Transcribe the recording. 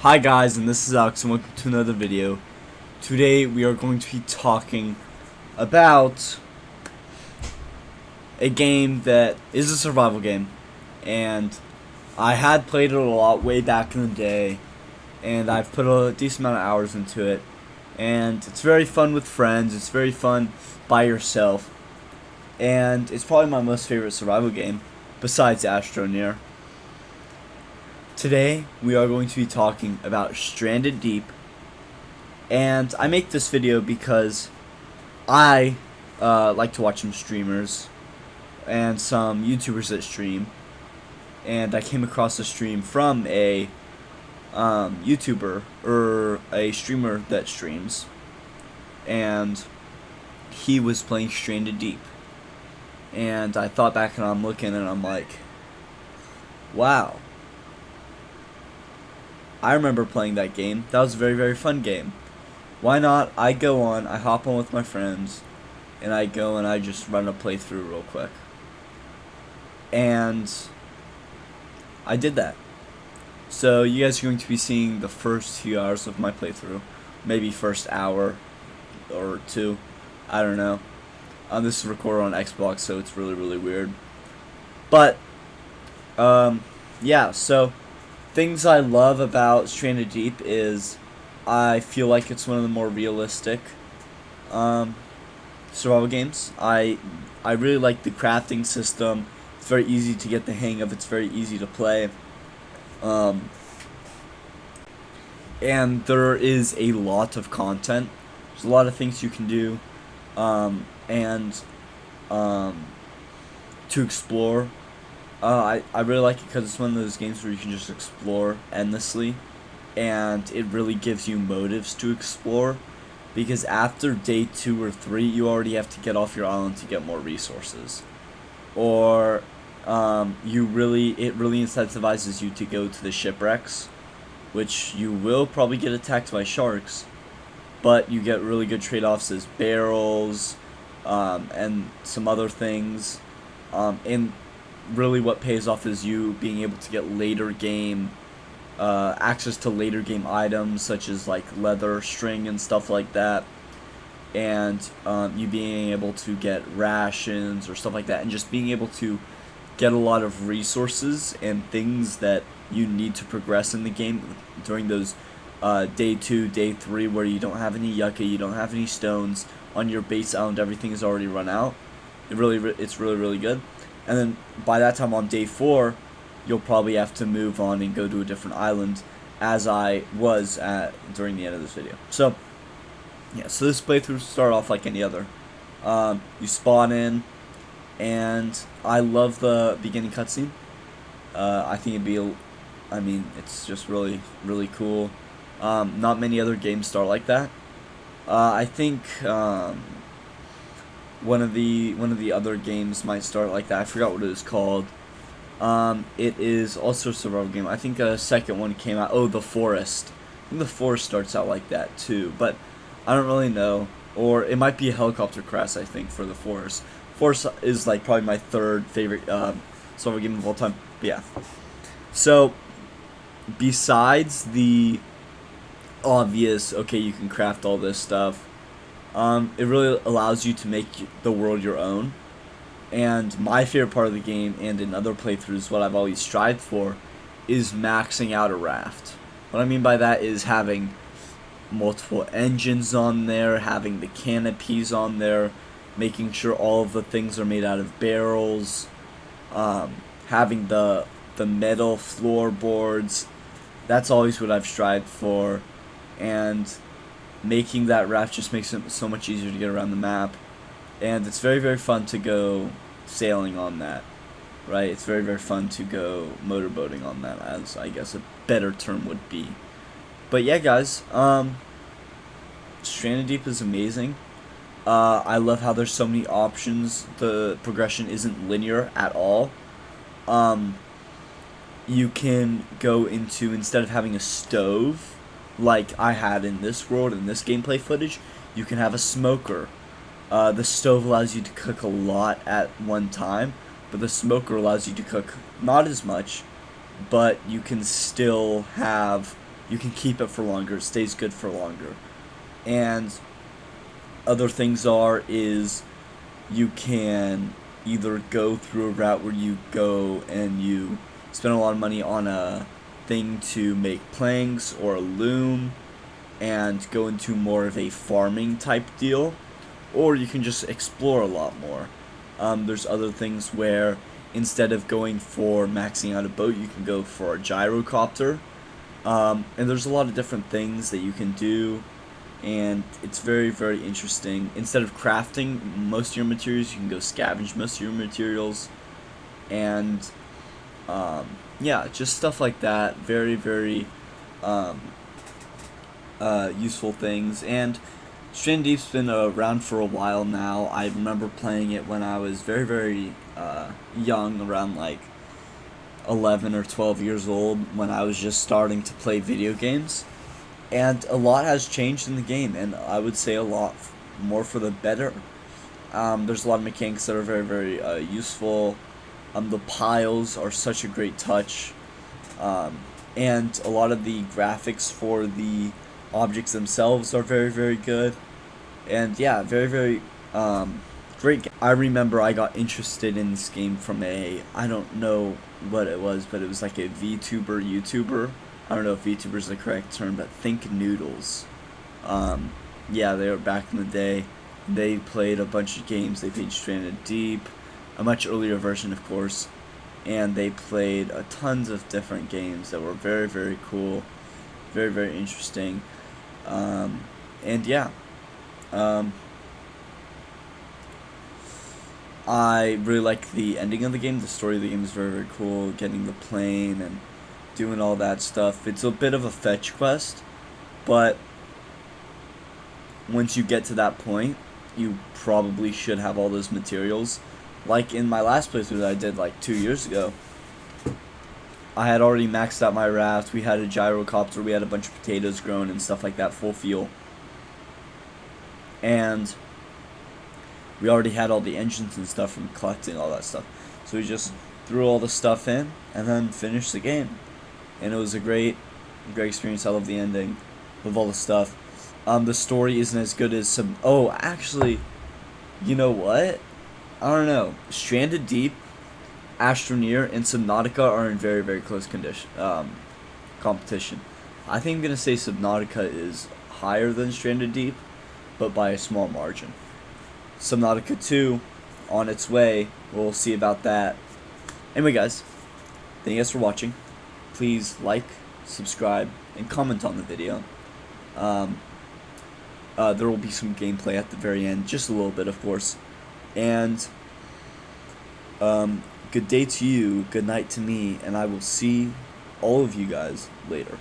Hi guys, and this is Alex and welcome to another video. Today we are going to be talking about a game that is a survival game, and I had played it a lot way back in the day, and I've put a decent amount of hours into it, and it's very fun with friends, it's very fun by yourself, and it's probably my most favorite survival game besides Astroneer. Today, we are going to be talking about Stranded Deep, and I make this video because I like to watch some streamers and some YouTubers that stream, and I came across a stream from a YouTuber or a streamer that streams, and he was playing Stranded Deep, and I thought back and I'm looking and I'm like, wow. I remember playing that game. That was a very, very fun game. Why not? I hop on with my friends, and I go and I just run a playthrough real quick. And I did that. So you guys are going to be seeing the first few hours of my playthrough. Maybe first hour or two. I don't know. This is recorded on Xbox, so it's really, really weird. But, yeah, so things I love about Stranded Deep is I feel like it's one of the more realistic survival games. I really like the crafting system. It's very easy to get the hang of. It's very easy to play. And there is a lot of content. There's a lot of things you can do and to explore. I really like it because it's one of those games where you can just explore endlessly, and it really gives you motives to explore, because after day 2 or 3 you already have to get off your island to get more resources, or it really incentivizes you to go to the shipwrecks, which you will probably get attacked by sharks, but you get really good trade-offs as barrels and some other things, and really what pays off is you being able to get later game access to later game items such as like leather, string, and stuff like that, and you being able to get rations or stuff like that, and just being able to get a lot of resources and things that you need to progress in the game during those day 2, day 3 where you don't have any yucca, you don't have any stones on your base island, everything is already run out. It's really, really good. And then by that time on day 4, you'll probably have to move on and go to a different island, as I was at during the end of this video. So, yeah, so this playthrough start off like any other. You spawn in, and I love the beginning cutscene. I think it's just really, really cool. Not many other games start like that. I think one of the other games might start like that. I forgot what it was called. It is also a survival game. I think a second one came out. Oh, The Forest. I think The Forest starts out like that too, but I don't really know. Or it might be a helicopter crash, I think, for The Forest. Forest is like probably my third favorite survival game of all time. But yeah. So, besides the obvious, okay, you can craft all this stuff, it really allows you to make the world your own. And my favorite part of the game, and in other playthroughs what I've always strived for, is maxing out a raft. What I mean by that is having multiple engines on there, having the canopies on there, making sure all of the things are made out of barrels, having the metal floorboards. That's always what I've strived for, and making that raft just makes it so much easier to get around the map, and it's very, very fun to go sailing on that, right? It's very, very fun to go motorboating on that, as I guess a better term would be. But yeah, guys, Stranded Deep is amazing. I love how there's so many options. The progression isn't linear at all. You can go into, instead of having a stove like I had in this world, in this gameplay footage, you can have a smoker. The stove allows you to cook a lot at one time, but the smoker allows you to cook not as much, but you can still have you can keep it for longer. It stays good for longer. And other things is you can either go through a route where you go and you spend a lot of money on a thing to make planks or a loom and go into more of a farming type deal, or you can just explore a lot more. There's other things where instead of going for maxing out a boat, you can go for a gyrocopter. And there's a lot of different things that you can do, and it's very, very interesting. Instead of crafting most of your materials, you can go scavenge most of your materials, and yeah, just stuff like that. Very, very useful things. And Stranded Deep's been around for a while now. I remember playing it when I was very, very young, around like 11 or 12 years old, when I was just starting to play video games. And a lot has changed in the game, and I would say a lot more for the better. There's a lot of mechanics that are very, very useful. The piles are such a great touch. And a lot of the graphics for the objects themselves are very, very good. And yeah, very, very great game. I remember I got interested in this game from I don't know what it was, but it was like a VTuber YouTuber. I don't know if VTuber is the correct term, but Think Noodles. Yeah, they were back in the day. They played a bunch of games. They played Stranded Deep, a much earlier version, of course, and they played tons of different games that were very, very cool, very, very interesting. And yeah, I really like the ending of the game. The story of the game is very, very cool. Getting the plane and doing all that stuff. It's a bit of a fetch quest, but once you get to that point, you probably should have all those materials. Like in my last playthrough that I did like 2 years ago, I had already maxed out my raft. We had a gyrocopter. We had a bunch of potatoes grown and stuff like that, full fuel. And we already had all the engines and stuff from collecting all that stuff. So we just threw all the stuff in and then finished the game. And it was a great experience. I love the ending with all the stuff. The story isn't as good as some. Oh, actually, you know what? I don't know. Stranded Deep, Astroneer, and Subnautica are in very, very close competition. I think I'm gonna say Subnautica is higher than Stranded Deep, but by a small margin. Subnautica 2 on its way. We'll see about that. Anyway, guys, thank you guys for watching. Please like, subscribe, and comment on the video. There will be some gameplay at the very end, just a little bit, of course. And good day to you, good night to me, and I will see all of you guys later.